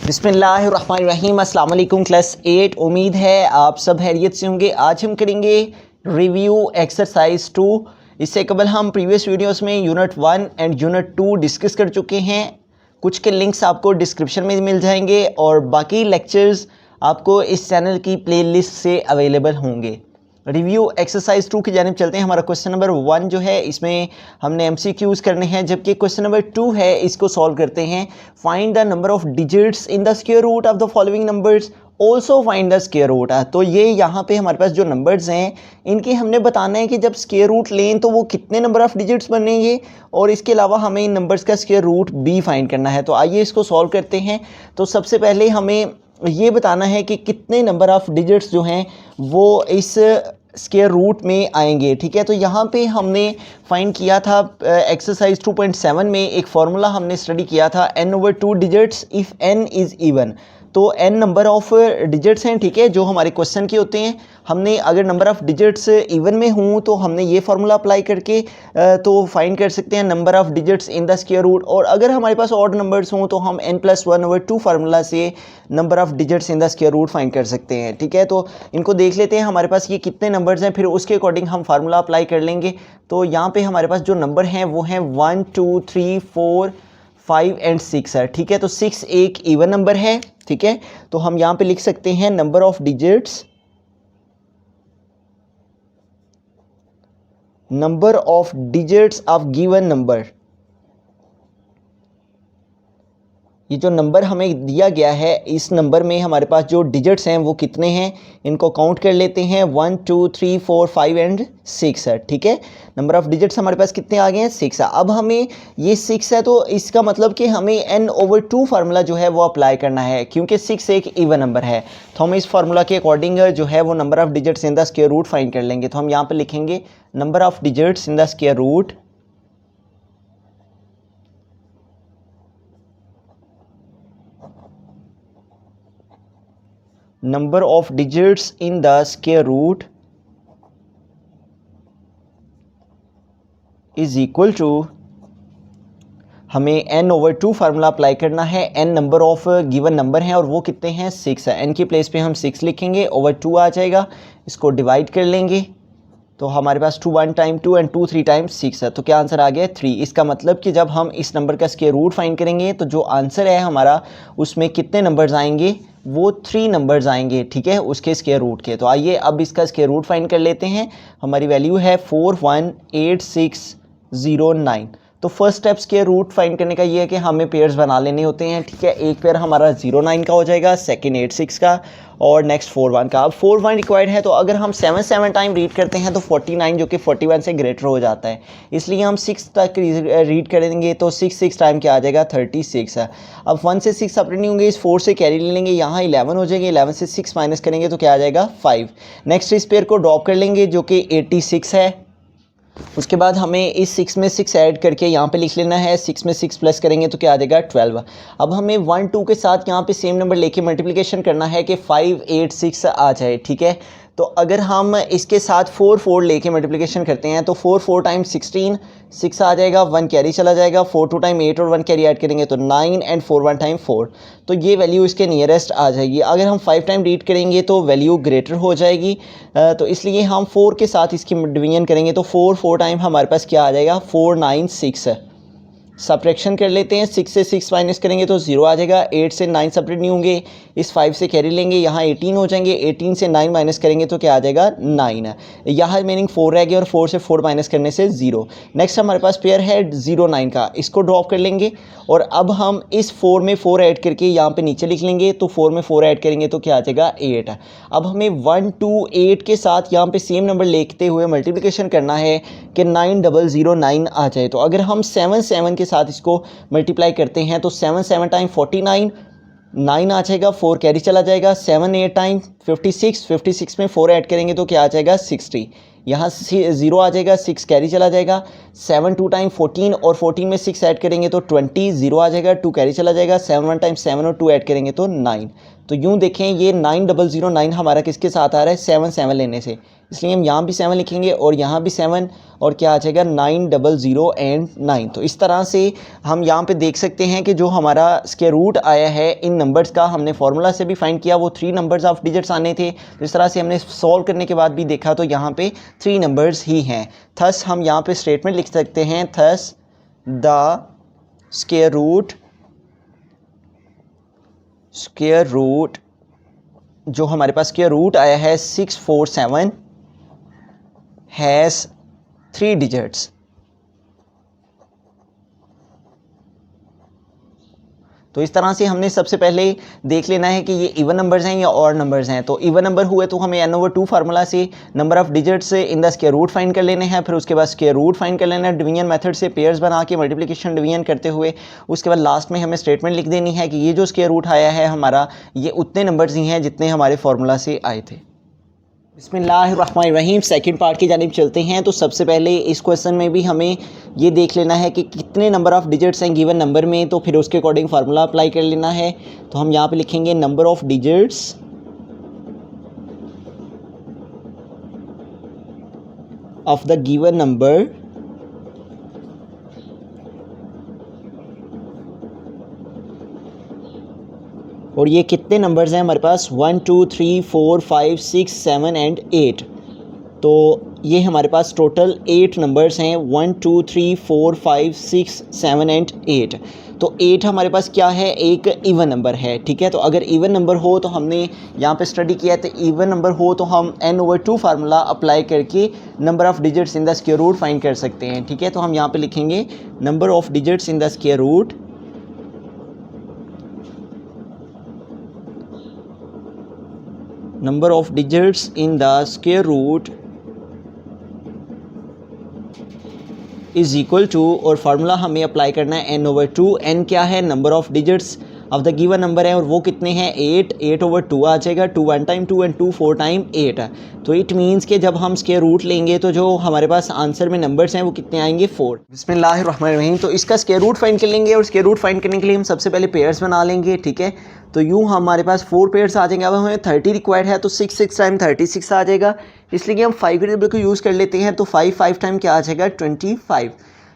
बिस्मिल्लाहिर्रहमानिर्रहीम। अस्सलाम वालेकुम क्लास 8। उम्मीद है आप सब खैरियत से होंगे। आज हम करेंगे रिव्यू एक्सरसाइज 2। इससे कबल हम प्रीवियस वीडियोस में यूनिट 1 एंड यूनिट 2 डिस्कस कर चुके हैं। कुछ के लिंक्स आपको डिस्क्रिप्शन में मिल जाएंगे और बाकी लेक्चर्स आपको इस चैनल की प्लेलिस्ट से अवेलेबल होंगे। रिव्यू एक्सरसाइज 2 की जानिब चलते हैं। हमारा क्वेश्चन नंबर 1 जो है इसमें हमने एमसीक्यूज करने हैं, जबकि क्वेश्चन नंबर 2 है इसको सॉल्व करते हैं। Find the number of digits in the square root of the following numbers, also find the square root. तो ये यहाँ पे हमारे पास जो नंबर्स हैं इनकी हमने बताना है कि जब स्क्वायर रूट लें तो वो कितने नंबर ऑफ डिजिट्स बनेंगे, और इसके अलावा हमें इन नंबर्स का स्क्वायर रूट भी फाइंड करना है। तो आइए इसको सॉल्व करते हैं। तो सबसे पहले हमें ये बताना है कि कितने नंबर ऑफ डिजिट्स जो हैं वो इस स्क्वायर रूट में आएंगे। ठीक है, तो यहाँ पे हमने फाइंड किया था एक्सरसाइज 2.7 में एक फार्मूला हमने स्टडी किया था, n/2 digits if n is even. तो n नंबर ऑफ डिजिट्स हैं, ठीक है, जो हमारे क्वेश्चन के होते हैं। हमने अगर नंबर ऑफ डिजिट्स इवन में हूँ तो हमने ये फार्मूला अप्लाई करके तो फाइंड कर सकते हैं number of digits in the square root. और अगर हमारे पास ऑड नंबर्स हों तो हम n+1/2 फार्मूला से number of digits in the square root find कर सकते हैं। ठीक है, तो इनको देख लेते हैं हमारे पास ये कितने नंबर्स हैं, फिर उसके अकॉर्डिंग हम फार्मूला अप्लाई कर लेंगे। तो यहाँ पे हमारे पास जो नंबर हैं वो हैं 1 2 3 4 5 एंड 6 है। ठीक है, तो 6 एक इवन नंबर है। ठीक है, तो हम यहाँ पे लिख सकते हैं number of digits of given number. ये जो नंबर हमें दिया गया है इस नंबर में हमारे पास जो डिजिट्स हैं वो कितने हैं, इनको काउंट कर लेते हैं। 1 2 3 4 5 एंड 6 है। ठीक है, नंबर ऑफ डिजिट्स हमारे पास कितने आ गए हैं, 6 है। अब हमें ये 6 है तो इसका मतलब कि हमें n/2 फार्मूला जो है वो अप्लाई करना है, क्योंकि 6 एक इवन नंबर है। तो हम इस फार्मूला के अकॉर्डिंग जो है वो number of digits in the square root find कर लेंगे। तो हम यहाँ पर लिखेंगे number of digits in the square root number of digits in the square root is equal to, हमें n/2 फार्मूला अप्लाई करना है। n number of given number हैं और वो कितने हैं, 6 है। n की प्लेस पे हम 6 लिखेंगे, ओवर 2 आ जाएगा, इसको डिवाइड कर लेंगे तो हमारे पास 2 1 टाइम 2 एंड 2 3 टाइम्स 6 है। तो क्या आंसर आ गया, 3। इसका मतलब कि जब हम इस नंबर का स्क्वायर रूट फाइंड करेंगे तो जो आंसर है हमारा उसमें कितने नंबर्स आएंगे, वो 3 नंबर्स आएंगे। ठीक है, उसके स्क्वायर रूट के। तो आइए अब इसका स्क्वायर रूट फाइंड कर लेते हैं। हमारी वैल्यू है 418,609। तो first step square root find करने का ये है कि हमें पेयर्स बना लेने होते हैं। ठीक है, एक पेयर हमारा 09 का हो जाएगा, सेकंड 86 का और नेक्स्ट 41 का। अब 41 रिक्वायर्ड है तो अगर हम 7 टाइम रीड करते हैं तो 49 जो कि 41 से ग्रेटर हो जाता है, इसलिए हम 6 तक रीड करेंगे तो 6 टाइम क्या आ जाएगा, 36 है। अब 1 से 6 सेपरेट नहीं होंगे, इस 4 से कैरी ले लेंगे, यहाँ 11 हो जाएंगे, 11 से 6 माइनस करेंगे तो क्या आ जाएगा, 5। नेक्स्ट इस पेयर को ड्रॉप कर लेंगे जो कि 86 है। उसके बाद हमें इस 6 में 6 ऐड करके यहाँ पे लिख लेना है, 6 में 6 प्लस करेंगे तो क्या आ जाएगा, 12। अब हमें 1 2 के साथ यहाँ पे सेम नंबर लेके मल्टीप्लिकेशन करना है कि 5 8 6 आ जाए। ठीक है, तो अगर हम इसके साथ 4 4 लेके मल्टीप्लिकेशन करते हैं तो 4 4 टाइम्स 16 6 आ जाएगा, 1 कैरी चला जाएगा, 4 2 टाइम 8 और 1 कैरी ऐड करेंगे तो 9 एंड 4 1 टाइम 4। तो ये वैल्यू इसके नियरेस्ट आ जाएगी। अगर हम 5 टाइम रीड करेंगे तो वैल्यू ग्रेटर हो जाएगी, तो इसलिए हम 4 के साथ इसकी डिवीजन करेंगे तो 4 4 टाइम हमारे पास क्या आ जाएगा, 496 है। सब्ट्रैक्शन कर लेते हैं, 6 से 6 माइनस करेंगे तो 0 आ जाएगा, 8 से 9 सेपरेट नहीं होंगे, इस 5 से कैरी लेंगे, यहाँ 18 हो जाएंगे, 18 से 9 माइनस करेंगे तो क्या आ जाएगा, 9 है। यहाँ मीनिंग 4 रह गया और 4 से 4 माइनस करने से 0। नेक्स्ट हमारे पास पेयर है 09 का, इसको ड्रॉप कर लेंगे और अब हम इस 4 में 4 ऐड करके यहाँ पे नीचे लिख लेंगे तो 4 में 4 ऐड करेंगे तो क्या आ जाएगा, 8 है। अब हमें 1 2 8 के साथ यहाँ पे सेम नंबर लिखते हुए मल्टीप्लिकेशन करना है कि 9009 आ जाए। तो अगर हम 7 7 के साथ इसको मल्टीप्लाई करते हैं तो 7 7 टाइम 49, 9 आ जाएगा, 4 कैरी चला जाएगा, 7 8 टाइम 56, 56 में 4 ऐड करेंगे तो क्या आ जाएगा, 60। यहाँ 0 आ जाएगा, 6 कैरी चला जाएगा, 7 2 टाइम 14 और 14 में 6 ऐड करेंगे तो 20, 0 आ जाएगा, 2 कैरी चला जाएगा, 7 1 टाइम 7 और 2 ऐड करेंगे तो 9। तो यूँ देखें ये 9009 हमारा किसके साथ आ रहा है, 7 7 लेने से, इसलिए हम यहाँ भी 7 लिखेंगे और यहाँ भी 7 और क्या आ जाएगा 900 एंड 9। तो इस तरह से हम यहाँ पे देख सकते हैं कि जो हमारा स्क्वायर रूट आया है इन नंबर्स का, हमने फार्मूला से भी फाइंड किया, वो 3 नंबर्स ऑफ डिजिट्स आने थे। तो इस तरह से हमने सॉल्व करने के बाद भी देखा तो यहाँ पे 3 नंबर्स ही हैं। थस हम यहाँ पे स्टेटमेंट लिख सकते हैं, थस द स्क्वायर रूट जो हमारे पास स्क्वायर रूट आया है 647 हैज़ 3 डिजिट्स। तो इस तरह से हमने सबसे पहले देख लेना है कि ये इवन नंबर्स हैं या ऑड नंबर्स हैं। तो इवन नंबर हुए तो हमें n/2 फार्मूला से number of digits in the square root find कर लेने हैं, फिर उसके बाद स्क्वायर रूट फाइंड कर लेना है डिवीजन मेथड से पेयर्स बना के मल्टीप्लिकेशन डिवीजन करते हुए। उसके बाद लास्ट में हमें स्टेटमेंट लिख देनी है कि ये जो स्क्वायर रूट आया है हमारा, ये उतने नंबर्स ही हैं जितने हमारे फार्मूला से आए थे। बिस्मिल्लाहिर्रहमानिर्रहीम, सेकंड पार्ट की जानिब चलते हैं। तो सबसे पहले इस क्वेश्चन में भी हमें ये देख लेना है कि कितने नंबर ऑफ़ डिजिट्स हैं गिवन नंबर में, तो फिर उसके अकॉर्डिंग फार्मूला अप्लाई कर लेना है। तो हम यहाँ पे लिखेंगे number of digits of the given number और ये कितने नंबर्स हैं हमारे पास 1 2 3 4 5 6 7 एंड 8। तो ये हमारे पास टोटल 8 नंबर्स हैं, 1 2 3 4 5 6 7 एंड 8। तो 8 हमारे पास क्या है, एक इवन नंबर है, ठीक है। तो अगर इवन नंबर हो तो हमने यहाँ पे स्टडी किया है, तो इवन नंबर हो तो हम n/2 फार्मूला अप्लाई करके number of digits in the square root find कर सकते हैं, ठीक है। तो हम यहाँ पे लिखेंगे number of digits in the square root number of digits in the square root is equal to, और फार्मूला हमें अप्लाई करना है n/2। n क्या है, number of digits of the given number है और वो कितने हैं 8, 8/2 आ जाएगा, 2 1 टाइम 2 एंड 2 4 टाइम 8। तो इट मीन्स कि जब हम स्क्वायर रूट लेंगे तो जो हमारे पास आंसर में नंबर्स हैं वो कितने आएंगे 4। बिस्मिल्लाहिर्रहमानिर्रहीम, तो इसका स्क्वायर रूट फाइंड कर लेंगे और स्क्वायर रूट फाइंड करने के लिए हम सबसे पहले पेयर्स बना लेंगे, ठीक है। तो यूँ हमारे पास 4 पेयर्स आ जाएंगे। अब हमें 30 रिक्वायर्ड है तो 6 6 टाइम 36 आ जाएगा, इसलिए हम 5 वेरिएबल को यूज़ कर लेते हैं। तो 5 5 टाइम क्या आ जाएगा 25।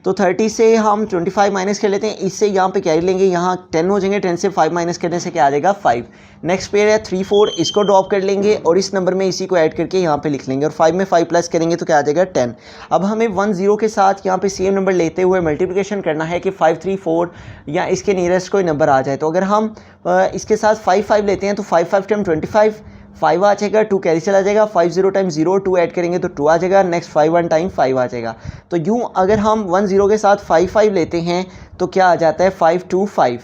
तो 30 से हम 25 माइनस कर लेते हैं, इससे यहाँ पे कैरी लेंगे, यहाँ 10 हो जाएंगे, 10 से 5 माइनस करने से क्या आ जाएगा 5। नेक्स्ट पेयर है 3 4, इसको ड्रॉप कर लेंगे और इस नंबर में इसी को ऐड करके यहाँ पे लिख लेंगे और 5 में 5 प्लस करेंगे तो क्या आ जाएगा 10। अब हमें 1 0 के साथ यहाँ पे सेम नंबर लेते हुए मल्टीप्लिकेशन करना है कि 5 3 4 या इसके नियरेस्ट कोई नंबर आ जाए। तो अगर हम इसके साथ 5 5 लेते हैं तो 5 5 टाइम 25, 5 आ जाएगा, 2 कैरी चला जाएगा, 5 0 टाइम 0 2 ऐड करेंगे तो 2 आ जाएगा, नेक्स्ट 5 1 टाइम 5 आ जाएगा। तो यूँ अगर हम 1 0 के साथ 5 5 लेते हैं तो क्या आ जाता है 5 2 5।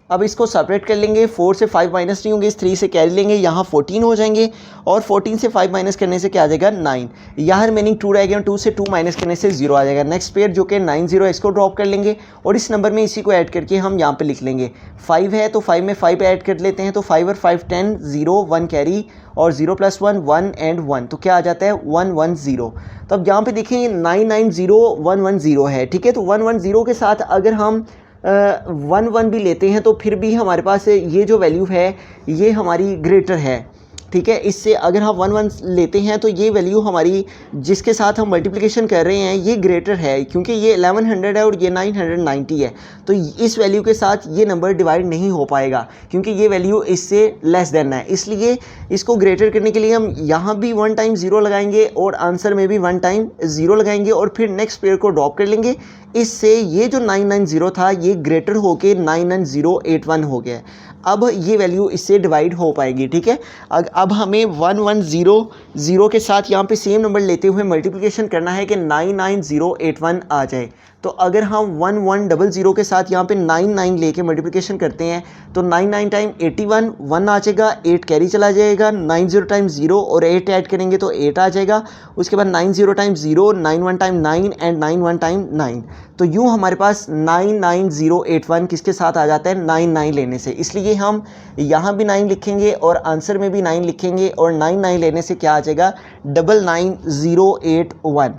अब इसको सेपरेट कर लेंगे, 4 से 5 माइनस नहीं होंगे, इस 3 से कैरी लेंगे, यहाँ 14 हो जाएंगे और 14 से 5 माइनस करने से क्या आ जाएगा 9। यहाँ रिमेनिंग 2 रह गए, 2 से 2 माइनस करने से 0 आ जाएगा। नेक्स्ट पेयर जो कि 9 0, इसको ड्रॉप कर लेंगे और इस नंबर में इसी को ऐड करके हम यहाँ पे लिख लेंगे। 5 है तो 5 में 5 ऐड कर लेते हैं, तो 5 और 5 10, 0 1 कैरी और 0 + 1 1 एंड 1, तो क्या आ जाता है 1 1 0। तो अब यहाँ पे देखें 9 9 0 1 1 0 है, ठीक है। तो 1 1 0 के साथ अगर हम 1 1 भी लेते हैं तो फिर भी हमारे पास ये जो वैल्यू है ये हमारी ग्रेटर है, ठीक है। इससे अगर हम 1 1 लेते हैं तो ये वैल्यू हमारी जिसके साथ हम मल्टीप्लिकेशन कर रहे हैं ये ग्रेटर है, क्योंकि ये 1100 है और ये 990 है। तो इस वैल्यू के साथ ये नंबर डिवाइड नहीं हो पाएगा क्योंकि ये वैल्यू इससे लेस देन है, इसलिए इसको ग्रेटर करने के लिए हम यहाँ भी 1 टाइम 0 लगाएंगे और आंसर में भी 1 टाइम 0 लगाएंगे और फिर नेक्स्ट पेयर को ड्रॉप कर लेंगे। इससे ये जो 990 था ये ग्रेटर होके 99081 हो गया। अब ये वैल्यू इससे डिवाइड हो पाएगी, ठीक है। अब हमें 1 1 0 0 के साथ यहाँ पे सेम नंबर लेते हुए मल्टीप्लिकेशन करना है कि 99081 आ जाए। तो अगर हम 1 1 0 0 के साथ यहाँ पे 9 9 लेके मल्टीप्लिकेशन करते हैं तो 9 9 टाइम 81 1 आ जाएगा, 8 कैरी चला जाएगा, 9 0 टाइम 0 और 8 ऐड करेंगे तो 8 आ जाएगा। उसके बाद 9 0 टाइम 0, 9 1 टाइम 9 एंड 9 1 टाइम 9। तो यूँ हमारे पास 99081 किसके साथ आ जाता है 9 9 लेने से, इसलिए हम यहाँ भी 9 लिखेंगे और आंसर में भी 9 लिखेंगे और 9 9 लेने से क्या आ जाएगा 99081।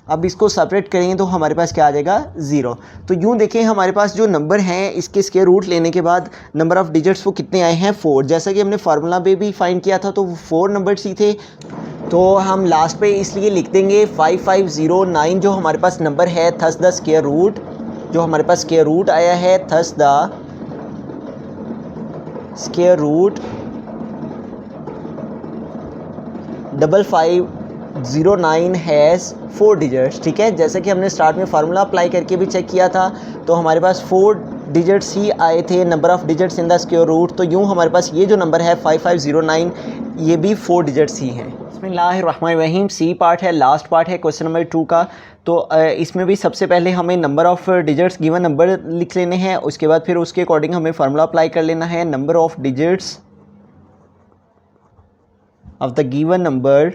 अब इसको सेपरेट करेंगे तो हमारे पास क्या आ जाएगा 0। तो यूँ देखें हमारे पास जो नंबर हैं इसके स्क्वायर रूट लेने के बाद नंबर ऑफ़ डिजिट्स वो कितने आए हैं 4। जैसा कि हमने फार्मूला में भी फाइंड किया था तो वो 4 नंबर्स ही थे। तो हम लास्ट पे इसलिए लिख देंगे 5509 जो हमारे पास नंबर है, थस द स्क्वायर रूट जो हमारे पास स्क्वायर रूट आया है, thus the square root 5509 has 4 digits. ठीक है, जैसे कि हमने स्टार्ट में फार्मूला अप्लाई करके भी चेक किया था तो हमारे पास 4 डिजिट्स ही आए थे, number of digits in the square root. तो यूँ हमारे पास ये जो नंबर है 5509 ये भी 4 डिजिट्स ही हैं। बिस्मिल्लाहिर्रहमानिर्रहीम, सी पार्ट है, लास्ट पार्ट है क्वेश्चन नंबर 2 का। तो इसमें भी सबसे पहले हमें number of digits given number लिख लेने हैं, उसके बाद फिर उसके अकॉर्डिंग हमें फार्मूला अप्लाई कर लेना है। Number of digits of the given number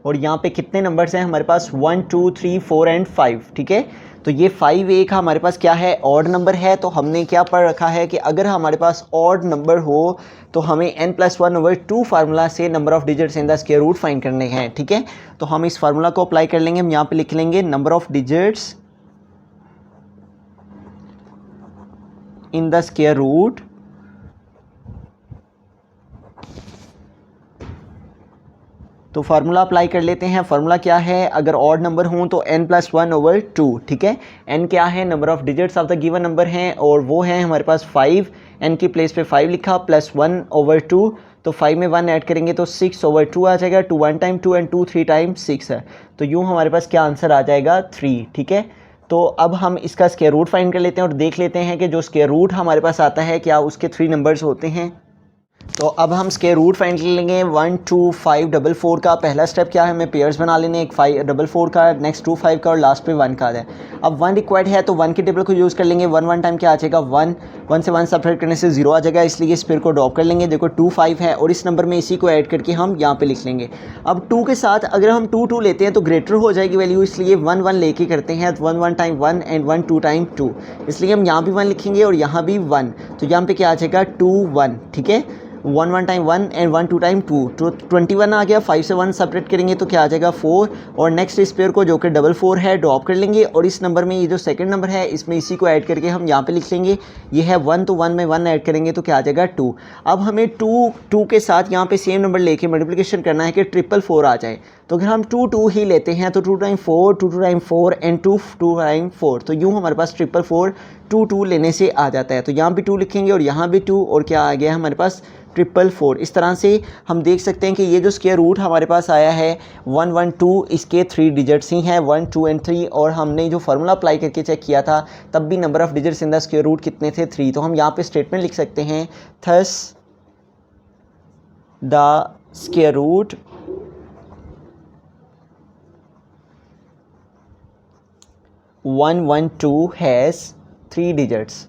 और यहाँ पे कितने नंबर्स हैं हमारे पास 1 2 3 4 एंड 5। ठीक है, तो ये 5 एक हमारे पास क्या है ऑड नंबर है। तो हमने क्या पढ़ रखा है कि अगर हमारे पास ऑड नंबर हो तो हमें n+1/2 फार्मूला से number of digits in the square root find करने हैं। ठीक है, तो हम इस फार्मूला को अप्लाई कर लेंगे। हम यहाँ पे लिख लेंगे number of digits in the square root तो फार्मूला अप्लाई कर लेते हैं। फार्मूला क्या है, अगर ऑड नंबर हों तो n+1/2। ठीक है, n क्या है number of digits of the given number हैं और वो है हमारे पास 5। n की प्लेस पे 5 लिखा +1/2 तो 5 में 1 ऐड करेंगे तो 6/2 आ जाएगा। 2 1 टाइम 2 एंड 2 3 टाइम 6 है, तो यूँ हमारे पास क्या आंसर आ जाएगा 3। ठीक है, तो अब हम इसका स्क्वायर रूट फाइंड कर लेते हैं और देख लेते हैं कि जो स्क्वायर रूट हमारे पास आता है क्या उसके 3 नंबर्स होते हैं। तो अब हम स्क्वायर रूट फाइंड कर लेंगे 1 2 5 4 4 का। पहला स्टेप क्या है, हमें पेयर्स बना लेने, एक 5 4 4 का, नेक्स्ट 2 5 का और लास्ट पे 1 का है। अब 1 रिक्वायर्ड है तो 1 के टेबल को यूज़ कर लेंगे। 1 1 टाइम क्या आ जाएगा 1, 1 से 1 सेपरेट करने से 0 आ जाएगा, इसलिए इस पेयर को ड्रॉप कर लेंगे। देखो 2 5 है और इस नंबर में इसी को ऐड करके हम यहाँ पे लिख लेंगे। अब 2 के साथ अगर हम 2 2 लेते हैं तो ग्रेटर हो जाएगी वैल्यू, इसलिए 1 1 लेके करते हैं। 1 1 टाइम 1 एंड 1 2 टाइम 2, इसलिए हम यहाँ भी 1 लिखेंगे और यहाँ भी 1, तो यहाँ पे क्या आ जाएगा 2 1। ठीक है, 1 1 टाइम 1 एंड 1 2 टाइम 2 तो 21 आ गया। 5 से 1 सेपरेट करेंगे तो क्या आ जाएगा 4 और नेक्स्ट इस पेयर को जो कि 4 है ड्रॉप कर लेंगे और इस नंबर में ये जो सेकंड नंबर है इसमें इसी को ऐड करके हम यहाँ पे लिख लेंगे। ये है 1 तो 1 में 1 ऐड करेंगे तो क्या आ जाएगा 2। अब हमें 2 के साथ यहाँ पे सेम नंबर लेके मल्टीप्लिकेशन करना है कि 444 आ जाए। तो अगर हम 2 2 ही लेते हैं तो 2 टाइम 4 2 2 टाइम 4 एंड 2 2 टाइम 4, तो यूँ हमारे पास 444 2 2 लेने से आ जाता है। तो यहाँ भी 2 लिखेंगे और यहाँ भी 2 और क्या आ गया हमारे पास 444। इस तरह से हम देख सकते हैं कि ये जो स्क्वायर रूट हमारे पास आया है 1 1 2 इसके 3 डिजिट्स ही हैं 1 2 एंड 3। और हमने जो फार्मूला अप्लाई करके चेक किया था तब भी number of digits in the square root कितने थे 3। तो हम यहाँ पे स्टेटमेंट लिख सकते हैं thus the square root one 1 2 has 3 digits.